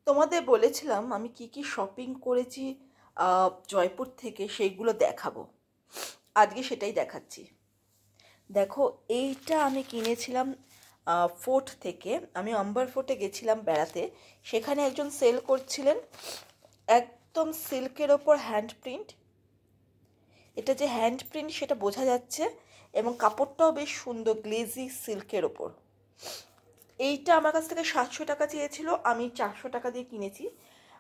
তোমাদের বলেছিলাম আমি কি কি শপিং করেছি জয়পুর থেকে, সেইগুলো দেখাবো। আজকে সেটাই দেখাচ্ছি। দেখো, এইটা আমি কিনেছিলাম ফোর্ট থেকে। আমি আম্বার ফোর্টে গেছিলাম বেড়াতে, সেখানে একজন সেল করছিলেন একদম সিল্কের ওপর হ্যান্ড প্রিন্ট। এটা যে হ্যান্ড প্রিন্ট সেটা বোঝা যাচ্ছে, এবং কাপড়টাও বেশ সুন্দর গ্লেজি সিল্কের ওপর। এইটা আমার কাছ থেকে 700 টাকা চেয়েছিল, আমি 400 টাকা দিয়ে কিনেছি।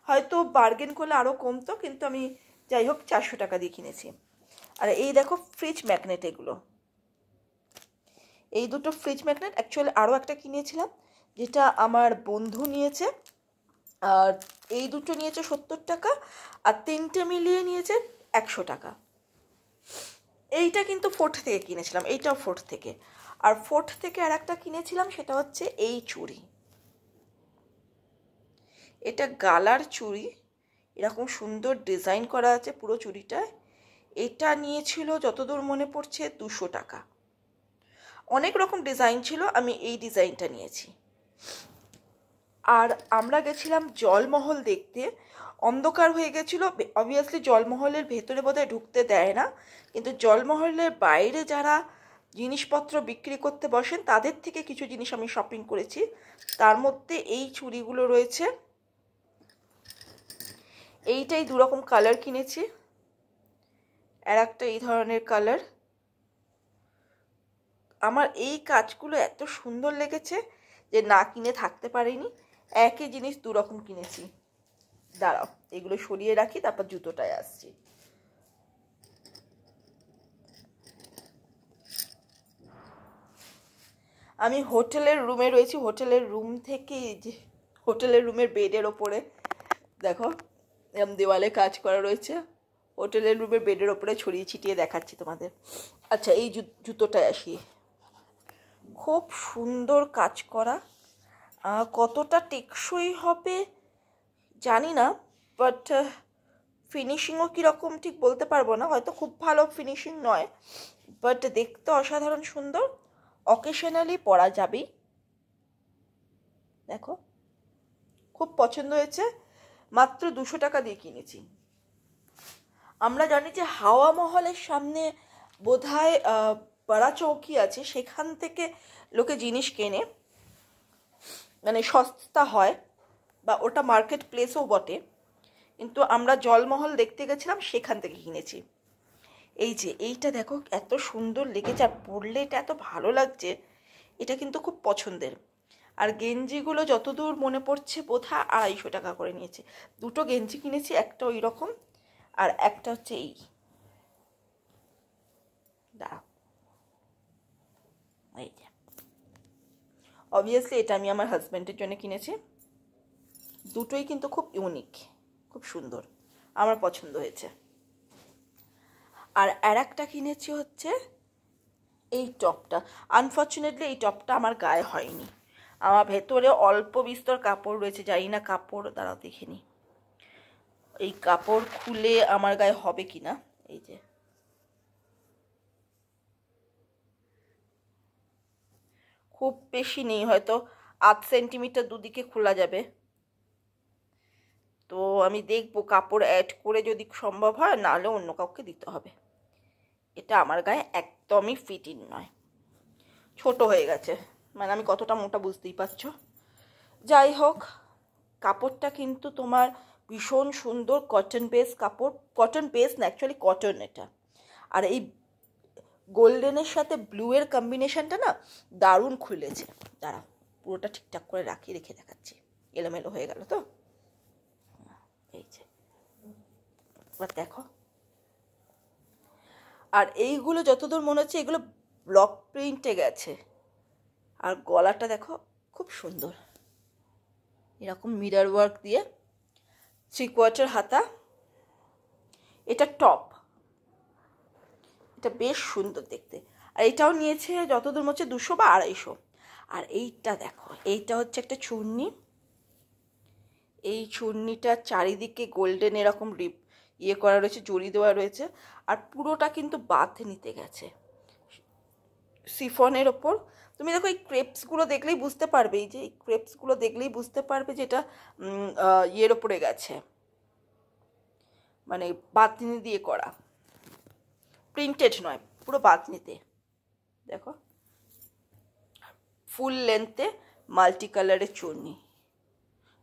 হয়তো বার্গেন করলে আরও কমতো, কিন্তু আমি যাই হোক 400 টাকা দিয়ে কিনেছি। আর এই দেখো ফ্রিজ ম্যাগনেট, এগুলো এই দুটো ফ্রিজ ম্যাগনেট। অ্যাকচুয়ালি আরও একটা কিনেছিলাম যেটা আমার বন্ধু নিয়েছে, আর এই দুটো নিয়েছে 70 টাকা, আর তিনটে মিলিয়ে নিয়েছে 100 টাকা। এইটা কিন্তু ফোর্ট থেকে কিনেছিলাম, এইটাও ফোর্ট থেকে। আর ফোর্ট থেকে আর একটা কিনেছিলাম, সেটা হচ্ছে এই চুড়ি। এটা গালার চুড়ি, এরকম সুন্দর ডিজাইন করা আছে পুরো চুড়িটায়। এটা নিয়েছিল যতদূর মনে পড়ছে 200 টাকা। অনেক রকম ডিজাইন ছিল, আমি এই ডিজাইনটা নিয়েছি। আর আমরা গেছিলাম জলমহল দেখতে। অন্ধকার হয়ে গেছিলো, অবভিয়াসলি জলমহলের ভেতরে বোধহয় ঢুকতে দেয় না, কিন্তু জলমহলের বাইরে যারা জিনিসপত্র বিক্রি করতে বসেন তাদের থেকে কিছু জিনিস আমি শপিং করেছি। তার মধ্যে এই চুড়িগুলো রয়েছে। এইটাই দুরকম কালার কিনেছি, আর একটা এই ধরনের কালার। আমার এই কাজগুলো এত সুন্দর লেগেছে যে না কিনে থাকতে পারিনি। একই জিনিস দুরকম কিনেছি। দাঁড়াও, এগুলো সরিয়ে রাখি, তারপর জুতোটায় আসছি। আমি হোটেলের রুমে রয়েছি। হোটেলের রুম থেকে যে হোটেলের রুমের বেডের ওপরে দেখো এরকম দেওয়ালে কাজ করা রয়েছে। হোটেলের রুমের বেডের ওপরে ছড়িয়ে ছিটিয়ে দেখাচ্ছি তোমাদের। আচ্ছা, এই জুতোটায় আসি। খুব সুন্দর কাজ করা। কতটা টেকসই হবে জানি না, বাট ফিনিশিংও কীরকম ঠিক বলতে পারবো না। হয়তো খুব ভালো ফিনিশিং নয়, বাট দেখতে অসাধারণ সুন্দর। অকেশনালি পরা যাবেই। দেখো, খুব পছন্দ হয়েছে। মাত্র 200 টাকা দিয়ে কিনেছি। আমরা জানি যে হাওয়া মহলের সামনে বোধহয় বড়া চৌকি আছে, সেখান থেকে লোকে জিনিস কেনে, মানে সস্তা হয়, বা ওটা মার্কেট প্লেসও বটে। কিন্তু আমরা জলমহল দেখতে গেছিলাম, সেখান থেকে কিনেছি। এই যে এইটা দেখো, এত সুন্দর লেগেছে, আর পরলে এটা এত ভালো লাগছে। এটা কিন্তু খুব পছন্দের। আর গেঞ্জিগুলো যতদূর মনে পড়ছে বোধহয় 250 টাকা করে নিয়েছে। দুটো গেঞ্জি কিনেছি, একটা ওই রকম আর একটা হচ্ছে এই। দাঁড়াও, এই যে অবভিয়াসলি এটা আমি আমার হাজব্যান্ডের জন্য কিনেছি। দুটোই কিন্তু খুব ইউনিক, খুব সুন্দর, আমার পছন্দ হয়েছে। আর একটা কিনেছি হচ্ছে এই টপটা। আনফর্চুনেটলি এই টপটা আমার গায়ে হয়নি। আমার ভেতরে অল্প বিস্তর কাপড় রয়েছে, জানি না কাপড়, দাঁড়াও দেখে নি এই কাপড় খুলে আমার গায়ে হবে কি না। এই যে খুব বেশি নেই, হয়তো 8 সেন্টিমিটার দুদিকে খোলা যাবে। তো আমি দেখবো কাপড় অ্যাড করে যদি সম্ভব হয়, নাহলে অন্য কাউকে দিতে হবে। এটা আমার গায়ে একদমই ফিটিং নয়, ছোট হয়ে গেছে। মানে আমি কতটা মোটা বুঝতেই পারছো। যাই হোক, কাপড়টা কিন্তু তোমার ভীষণ সুন্দর, কটন বেস কাপড়। কটন বেস না, অ্যাকচুয়ালি কটন এটা। আর এই গোল্ডেনের সাথে ব্লুয়ের কম্বিনেশনটা না দারুণ খুলেছে। দাঁড়া, পুরোটা ঠিকঠাক করে রেখে দেখাচ্ছি। এলোমেলো হয়ে গেল তো। এই যে এবার দেখো। আর এইগুলো যতদূর মনে হচ্ছে এগুলো ব্লক প্রিন্টে গেছে। আর গলাটা দেখো, খুব সুন্দর, এরকম মিরর ওয়ার্ক দিয়ে 3/4 হাতা। এটা টপ, এটা বেশ সুন্দর দেখতে। আর এটাও নিয়েছে যতদূর মনে হচ্ছে 200 বা 250। আর এইটা দেখো, এইটা হচ্ছে একটা চুন্নি। এই চুন্নিটার চারিদিকে গোল্ডেন এরকম করা রয়েছে, জড়ি দেওয়া রয়েছে। আর পুরোটা কিন্তু বাঁধ নিতে গেছে, সিফনের ওপর। তুমি দেখো এই ক্রেপসগুলো দেখলেই বুঝতে পারবে, এই যে এই ক্রেপসগুলো দেখলেই বুঝতে পারবে যে এটা ইয়ের ওপরে গেছে, মানে বাতনি দিয়ে করা, প্রিন্টেড নয়, পুরো বাতনিতে। দেখো ফুল লেন্থে মাল্টি কালারের চুন্নি,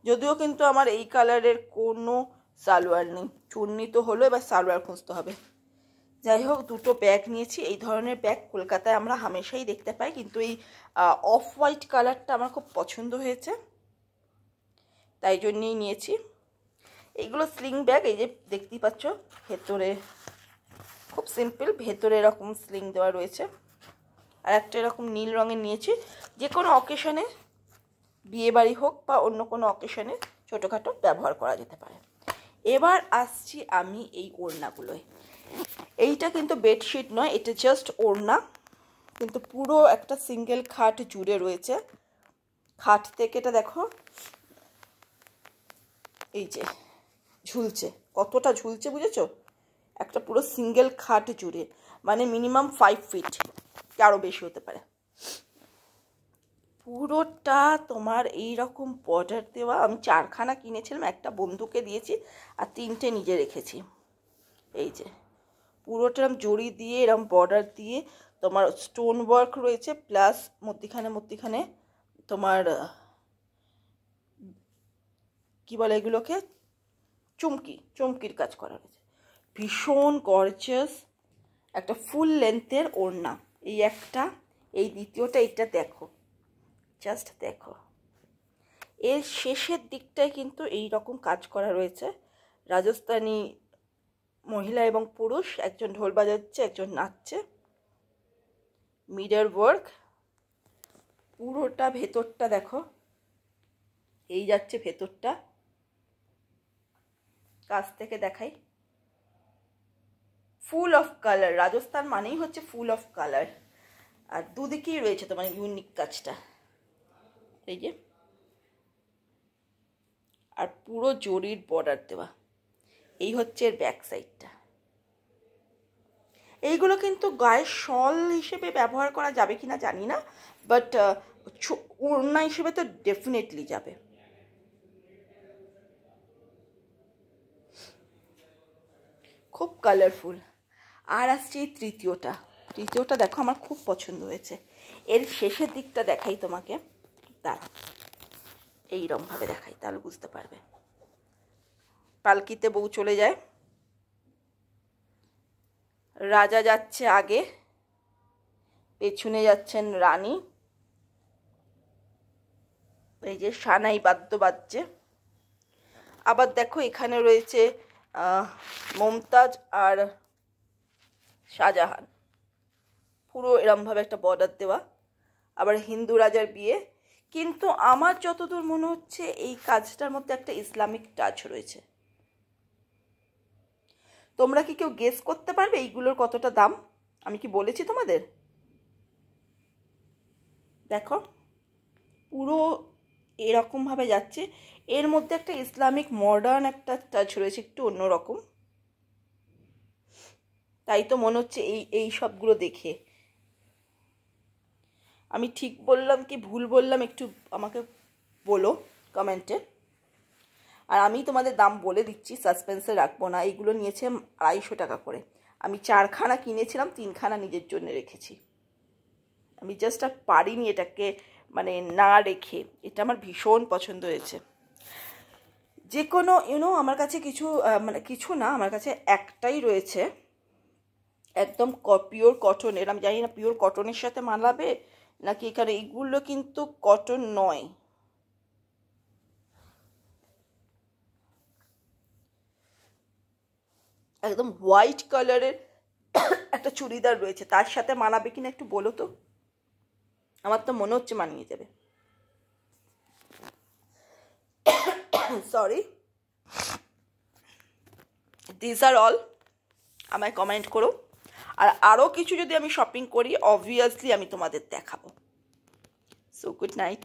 যদিও কিন্তু আমার এই কালারের কোনো সালোয়ার নেই। চুন্নি তো হলো, এবার সালোয়ার খুঁজতে হবে। যাই হোক, দুটো ব্যাগ নিয়েছি। এই ধরনের ব্যাগ কলকাতায় আমরা হামেশাই দেখতে পাই, কিন্তু এই অফ হোয়াইট কালারটা আমার খুব পছন্দ হয়েছে, তাই জন্যই নিয়েছি। এইগুলো স্লিং ব্যাগ, এই যে দেখতেই পাচ্ছ, ভেতরে খুব সিম্পল, ভেতরে এরকম স্লিং দেওয়া রয়েছে। আর একটা এরকম নীল রঙের নিয়েছি, যে কোনো অকেশনে, বিয়েবাড়ি হোক বা অন্য কোনো অকেশনে ছোটোখাটো ব্যবহার করা যেতে পারে। এবার আসছি আমি এই ওড়নাগুলোয়। এইটা কিন্তু বেডশিট নয়, এটা জাস্ট ওড়না, কিন্তু পুরো একটা সিঙ্গেল খাট জুড়ে রয়েছে। খাট থেকে এটা দেখো, এই যে ঝুলছে, কতটা ঝুলছে বুঝেছো? একটা পুরো সিঙ্গেল খাট জুড়ে, মানে মিনিমাম 5 ফিট, আরও বেশি হতে পারে। পুরোটা তোমার এই রকম বর্ডার দেওয়া। আমি 4খানা কিনেছিলাম, একটা বন্ধুকে দিয়েছি আর 3টে নিজে রেখেছি। এই যে পুরোটা এরকম জড়ি দিয়ে, এরকম বর্ডার দিয়ে তোমার স্টোন ওয়ার্ক রয়েছে, প্লাস মধ্যিখানে তোমার কি বলে এগুলোকে, চুমকির কাজ করা রয়েছে। ভীষণ গর্জিয়াস একটা ফুল লেন্থের ওড়না। এই একটা, এই দ্বিতীয়টা, এইটা দেখো, জাস্ট দেখো। এর শেষের দিকটায় কিন্তু এই রকম কাজ করা রয়েছে। রাজস্থানী মহিলা এবং পুরুষ, একজন ঢোল বাজাচ্ছে, একজন নাচছে। মিরর ওয়ার্ক পুরোটা, ভেতরটা দেখো, এই যাচ্ছে ভেতরটা, কাছ থেকে দেখাই। ফুল অফ কালার, রাজস্থান মানেই হচ্ছে ফুল অফ কালার। আর দুদিকেই রয়েছে তোমার ইউনিক কাজটা, এই যে, আর পুরো জরির বর্ডার দেওয়া। এই হচ্ছে এর ব্যাক সাইডটা। এইগুলো কিন্তু গায়ের শল হিসেবে ব্যবহার করা যাবে কিনা জানি না, বাট ওড়না হিসেবে তো ডেফিনেটলি যাবে। খুব কালারফুল। আর আসছে এই তৃতীয়টা দেখো, আমার খুব পছন্দ হয়েছে। এর শেষের দিকটা দেখাই তোমাকে, দাঁড়া, এইরকমভাবে দেখাই, তাহলে বুঝতে পারবে। পালকিতে বউ চলে যায়, রাজা যাচ্ছে আগে, পেছনে যাচ্ছেন রানী। এই যে সানাই বাদ্য বাজছে। আবার দেখো এখানে রয়েছে মমতাজ আর শাহজাহান, পুরো এরমভাবে একটা বর্ডার দেওয়া। আবার হিন্দু রাজার বিয়ে, কিন্তু আমার যতদূর মনে হচ্ছে এই কাজটার মধ্যে একটা ইসলামিক টাচ রয়েছে। তোমরা কি কেউ গেস করতে পারবে এইগুলোর কতটা দাম? আমি কি বলেছি তোমাদের? দেখো পুরো এরকমভাবে যাচ্ছে, এর মধ্যে একটা ইসলামিক মডার্ন একটা টাচ রয়েছে, একটু অন্যরকম। তাই তো মনে হচ্ছে এই সবগুলো দেখে। আমি ঠিক বললাম কি ভুল বললাম একটু আমাকে বলো কমেন্টে। আর আমি তোমাদের দাম বলে দিচ্ছি, সাসপেন্সে রাখবো না। এইগুলো নিয়েছে 250 টাকা করে। আমি 4খানা কিনেছিলাম, 3খানা নিজের জন্য রেখেছি। আমি জাস্ট আর পারিনি এটাকে মানে না রেখে, এটা আমার ভীষণ পছন্দ হয়েছে। যে কোনো আমার কাছে মানে কিছু না, আমার কাছে একটাই রয়েছে, একদম পিওর কটনের। আমি জানি না পিওর কটনের সাথে মানাবে নাকি, এখানে এইগুলো কিন্তু কটন নয়। একদম হোয়াইট কালারের একটা চুড়িদার রয়েছে, তার সাথে মানাবে কিনা একটু বলো তো। আমার তো মনে হচ্ছে মানিয়ে যাবে। সরি, দিস আর অল। আমায় কমেন্ট করো। আর আরও কিছু যদি আমি শপিং করি অবভিয়াসলি আমি তোমাদের দেখাবো। So good night.